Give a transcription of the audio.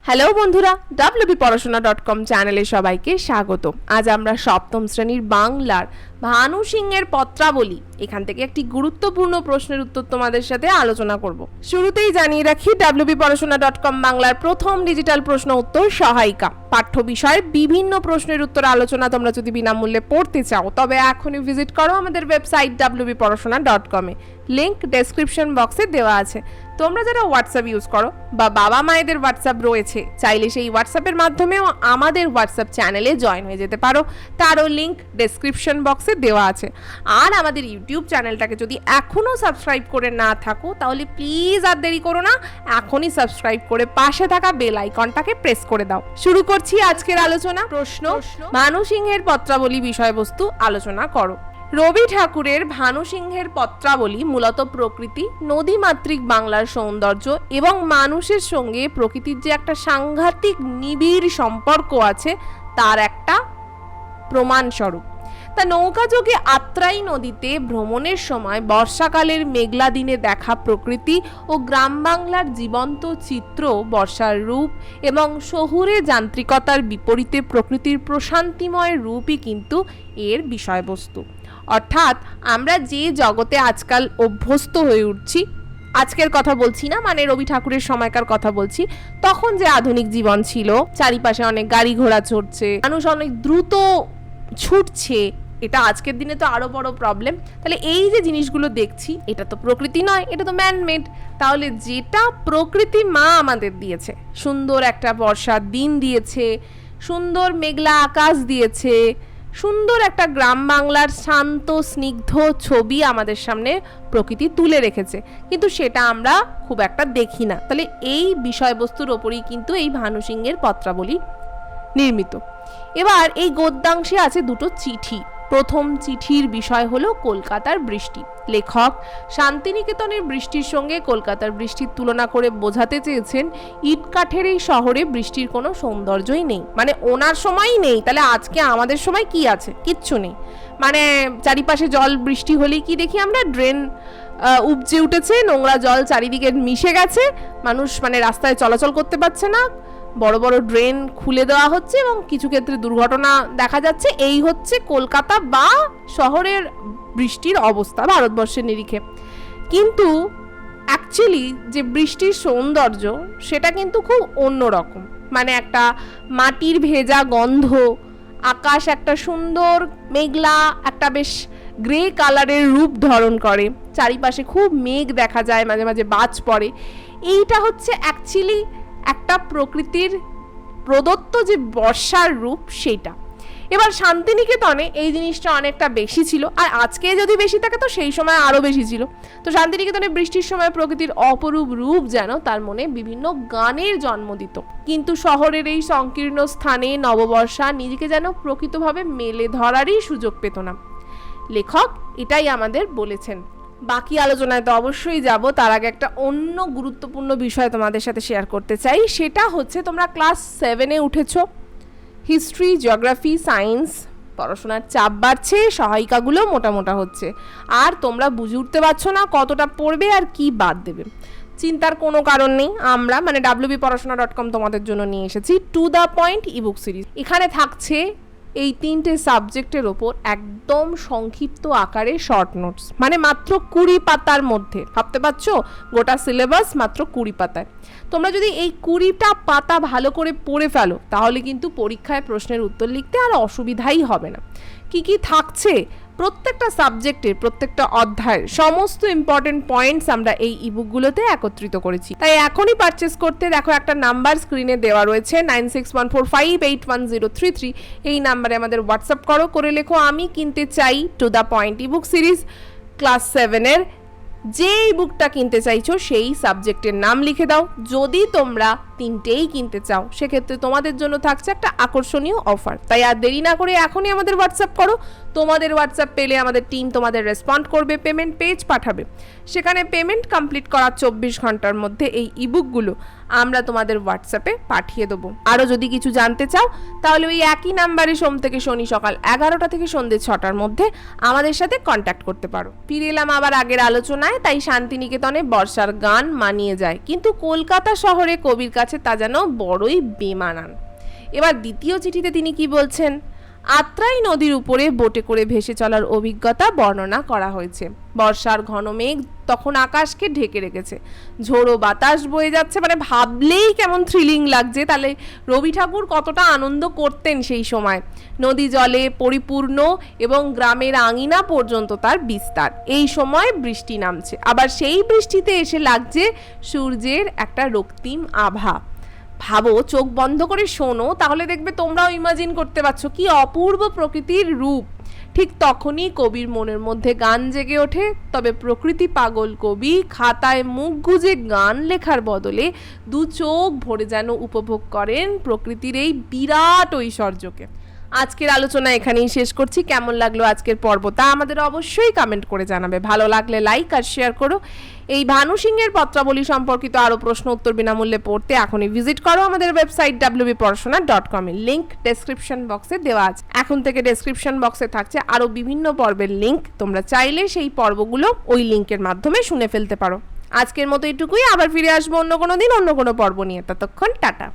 Hello বন্ধুরা, wpporashona.com চ্যানেলে সবাইকে স্বাগত। আজ আমরা সপ্তম শ্রেণীর বাংলার ভানু সিংহের পত্রাবলী এখান থেকে একটি গুরুত্বপূর্ণ প্রশ্নের উত্তর তোমাদের সাথে আলোচনা করব। শুরুতেই জানিয়ে রাখি, wpporashona.com বাংলার প্রথম ডিজিটাল প্রশ্ন উত্তর সহায়িকা পাঠ্য বিষয়ের বিভিন্ন প্রশ্নের উত্তর আলোচনা তোমরা যদি বিনামূল্যে পড়তে চাও তবে এখনই ভিজিট করো আমাদের ওয়েবসাইট wpporashona.com এ। লিংক ডেসক্রিপশন বক্সে দেওয়া আছে। তোমরা যারা হোয়াটসঅ্যাপ ইউজ করো বা বাবা মায়েদের হোয়াটসঅ্যাপ রয়েছে, চাইলে সেই হোয়াটসঅ্যাপের মাধ্যমেও আমাদের হোয়াটসঅ্যাপ চ্যানেলে জয়েন হয়ে যেতে পারো, তারও লিংক ডেসক্রিপশন বক্সে দেওয়া আছে। আর আমাদের ইউটিউব চ্যানেলটাকে যদি এখনও সাবস্ক্রাইব করে না থাকো তাহলে প্লিজ আর দেরি করো না, এখনই সাবস্ক্রাইব করে পাশে থাকা বেল আইকনটাকে প্রেস করে দাও। শুরু করছি আজকের আলোচনা। প্রশ্ন, ভানু সিংহের পত্রাবলী বিষয়বস্তু আলোচনা করো। রবি ঠাকুরের ভানু সিংহের পত্রাবলী মূলত প্রকৃতি, নদীমাতৃক বাংলার সৌন্দর্য এবং মানুষের সঙ্গে প্রকৃতির যে একটা সাংঘাতিক নিবিড় সম্পর্ক আছে তার একটা প্রমাণস্বরূপ। তা নৌকাযোগে আত্রাই নদীতে ভ্রমণের সময় বর্ষাকালের মেঘলা দিনে দেখা প্রকৃতি ও গ্রাম বাংলার জীবন্ত চিত্র, বর্ষার রূপ এবং শহুরে যান্ত্রিকতার বিপরীতে প্রকৃতির প্রশান্তিময় রূপই কিন্তু এর বিষয়বস্তু। অর্থাৎ আমরা যে জগতে আজকাল অভ্যস্ত হয়ে উঠছি, আজকের কথা বলছি না, মানে রবি ঠাকুরের সময়কার কথা বলছি, তখন যে আধুনিক জীবন ছিল, চারিপাশে অনেক গাড়ি ঘোড়া চড়ছে, মানুষ অনেক দ্রুত ছুটছে, এটা আজকের দিনে তো আরো বড় প্রবলেম। তাহলে এই যে জিনিসগুলো দেখছি এটা তো প্রকৃতি নয়, এটা তো ম্যানমেড। তাহলে যেটা প্রকৃতি মা আমাদের দিয়েছে, সুন্দর একটা বর্ষার দিন দিয়েছে, সুন্দর মেঘলা আকাশ দিয়েছে, সুন্দর একটা গ্রাম বাংলার শান্ত স্নিগ্ধ ছবি আমাদের সামনে প্রকৃতি তুলে রেখেছে, কিন্তু সেটা আমরা খুব একটা দেখি না। তাহলে এই বিষয়বস্তুর ওপরেই কিন্তু এই ভানু সিংহের পত্রাবলী নির্মিত। এবার এই গদ্যাংশে আছে দুটো চিঠি। প্রথম চিঠির বিষয় হলো কলকাতার বৃষ্টি। লেখক শান্তিনিকেতনের বৃষ্টির সঙ্গে কলকাতার বৃষ্টির তুলনা করে বোঝাতে চেয়েছেন ইট কাঠের এই শহরে বৃষ্টির কোনো সৌন্দর্যই নেই। মানে ওনার সময়ই নেই, তাহলে আজকে আমাদের সময় কি আছে? কিচ্ছু নেই। মানে চারিপাশে জল, বৃষ্টি হলেই কি দেখি আমরা? ড্রেন উপচে উঠেছে, নোংরা জল চারিদিকে মিশে গেছে, মানুষ মানে রাস্তায় চলাচল করতে পারছে না, বড় বড় ড্রেন খুলে দেওয়া হচ্ছে এবং কিছু ক্ষেত্রে দুর্ঘটনা দেখা যাচ্ছে। এই হচ্ছে কলকাতা বা শহরের বৃষ্টির অবস্থা ভারতবর্ষের নিরিখে। কিন্তু অ্যাকচুয়ালি যে বৃষ্টির সৌন্দর্য সেটা কিন্তু খুব অন্যরকম। মানে একটা মাটির ভেজা গন্ধ, আকাশ একটা সুন্দর মেঘলা, একটা বেশ গ্রে কালারের রূপ ধারণ করে, চারিপাশে খুব মেঘ দেখা যায়, মাঝে মাঝে বাজ পড়ে। এইটা হচ্ছে অ্যাকচুয়ালি একটা প্রকৃতির প্রদত্ত যে বর্ষার রূপ সেটা। এবার শান্তিনিকেতনে এই জিনিসটা অনেকটা বেশি ছিল, আর আজকে যদি বেশি থাকে তো সেই সময় আরও বেশি ছিল। তো শান্তিনিকেতনে বৃষ্টির সময় প্রকৃতির অপরূপ রূপ যেন তার মনে বিভিন্ন গানের জন্ম দিত। কিন্তু শহরের এই সংকীর্ণ স্থানে নববর্ষা নিজেকে যেন প্রকৃতভাবে মেলে ধরারই সুযোগ পেত না। লেখক এটাই আমাদের বলেছেন। বাকি আলোচনায় তো অবশ্যই যাব, তার আগে একটা অন্য গুরুত্বপূর্ণ বিষয় তোমাদের সাথে শেয়ার করতে চাই। সেটা হচ্ছে তোমরা ক্লাস 7-এ উঠেছো, হিস্ট্রি, জিওগ্রাফি, সায়েন্স পড়াশোনার চাপ বাড়ছে, সহায়িকাগুলো মোটা হচ্ছে, আর তোমরা বুঝে উঠতে পারছো না কতটা পড়বে আর কি বাদ দেবে। চিন্তার কোনো কারণ নেই, আমরা মানে wpporashona.com তোমাদের জন্য নিয়ে এসেছি two the point ebook series. এখানে থাকছে এই 3টে সাবজেক্টের ওপর একদম সংক্ষিপ্ত আকারে শর্ট নোটস, মানে মাত্র 20 পাতার মধ্যে। ভাবতে পারছো, গোটা সিলেবাস মাত্র 20 পাতায়। তোমরা যদি এই 20টা পাতা ভালো করে পড়ে ফেলো তাহলে কিন্তু পরীক্ষায় প্রশ্নের উত্তর লিখতে আর অসুবিধাই হবে না। কি কি থাকছে প্রত্যেকটা সাবজেক্টের, প্রত্যেকটা অধ্যায়ের সমস্ত ইম্পর্টেন্ট পয়েন্টস আমরা এই ইবুকগুলোতে একত্রিত করেছি। তাই এখনই পারচেস করতে দেখো একটা নাম্বার স্ক্রিনে দেওয়া রয়েছে 9614581033। এই নাম্বারে আমাদের হোয়াটসঅ্যাপ করো, করে লেখো আমি কিনতে চাই to the point ebook series class 7-এর। যে বুকটা কিনতে চাইছো সেই সাবজেক্টের নাম লিখে দাও। যদি তোমরা 3টেই কিনতে চাও সেক্ষেত্রে তোমাদের জন্য থাকছে একটা আকর্ষণীয় অফার। তাই আর দেরি না করে এখনই আমাদের হোয়াটসঅ্যাপ করো। তোমাদের হোয়াটসঅ্যাপ পেলে আমাদের টিম তোমাদের রেসপন্ড করবে, পেমেন্ট পেজ পাঠাবে। সেখানে পেমেন্ট কমপ্লিট করার 24 ঘন্টার মধ্যে এই ইবুকগুলো আমরা তোমাদের হোয়াটসঅ্যাপে পাঠিয়ে দেবো। আরও যদি কিছু জানতে চাও তাহলে ওই একই নাম্বারে সোম থেকে শনি সকাল 11টা থেকে সন্ধ্যে 6টার মধ্যে আমাদের সাথে কন্ট্যাক্ট করতে পারো। ফিরে এলাম আবার আগের আলোচনায়। তাই শান্তিনিকেতনে বর্ষার গান মানিয়ে যায়, কিন্তু কলকাতা শহরে কবির কাছে তা যেন বড়ই বেমানান। এবার দ্বিতীয় চিঠিতে তিনি কি বলছেন? আত্রাই নদীর উপরে বোটে করে ভেসে চলার অভিজ্ঞতা বর্ণনা করা হয়েছে। বর্ষার ঘন মেঘ তখন আকাশকে ঢেকে রেখেছে, ঝোড়ো বাতাস বয়ে যাচ্ছে, মানে ভাবলেই কেমন থ্রিলিং লাগছে। তাহলে রবি ঠাকুর কতটা আনন্দ করতেন সেই সময়। নদী জলে পরিপূর্ণ এবং গ্রামের আঙিনা পর্যন্ত তার বিস্তার। এই সময় বৃষ্টি নামছে, আবার সেই বৃষ্টিতে এসে লাগছে সূর্যের একটা রক্তিম আভা। ভাবো, চোখ বন্ধ করে শোনো, তাহলে দেখবে তোমরাও ইমাজিন করতে পারছো কি অপূর্ব প্রকৃতির রূপ। ঠিক তখনই কবির মনের মধ্যে গান জেগে ওঠে। তবে প্রকৃতি পাগল কবি খাতায় মুখ গুজে গান লেখার বদলে দু চোখ ভরে যেন উপভোগ করেন প্রকৃতির এই বিরাট ঐশ্বর্যকে। আজকের আলোচনা এখানেই শেষ করছি। কেমন লাগলো আজকের পর্ব তা আমাদের অবশ্যই কমেন্ট করে জানাবে। ভালো লাগলে লাইক আর শেয়ার করো। এই ভানু সিংয়ের পত্রাবলী সম্পর্কিত আরও প্রশ্ন উত্তর বিনামূল্যে পড়তে এখনই ভিজিট করো আমাদের ওয়েবসাইট wbporashona.com। এর লিঙ্ক ডেসক্রিপশন বক্সে দেওয়া আছে। এখন থেকে ডেসক্রিপশন বক্সে থাকছে আরও বিভিন্ন পর্বের লিঙ্ক, তোমরা চাইলে সেই পর্বগুলো ওই লিঙ্কের মাধ্যমে শুনে ফেলতে পারো। আজকের মতো এটুকুই, আবার ফিরে আসবো অন্য কোনো দিন অন্য কোনো পর্ব নিয়ে। ততক্ষণ টাটা।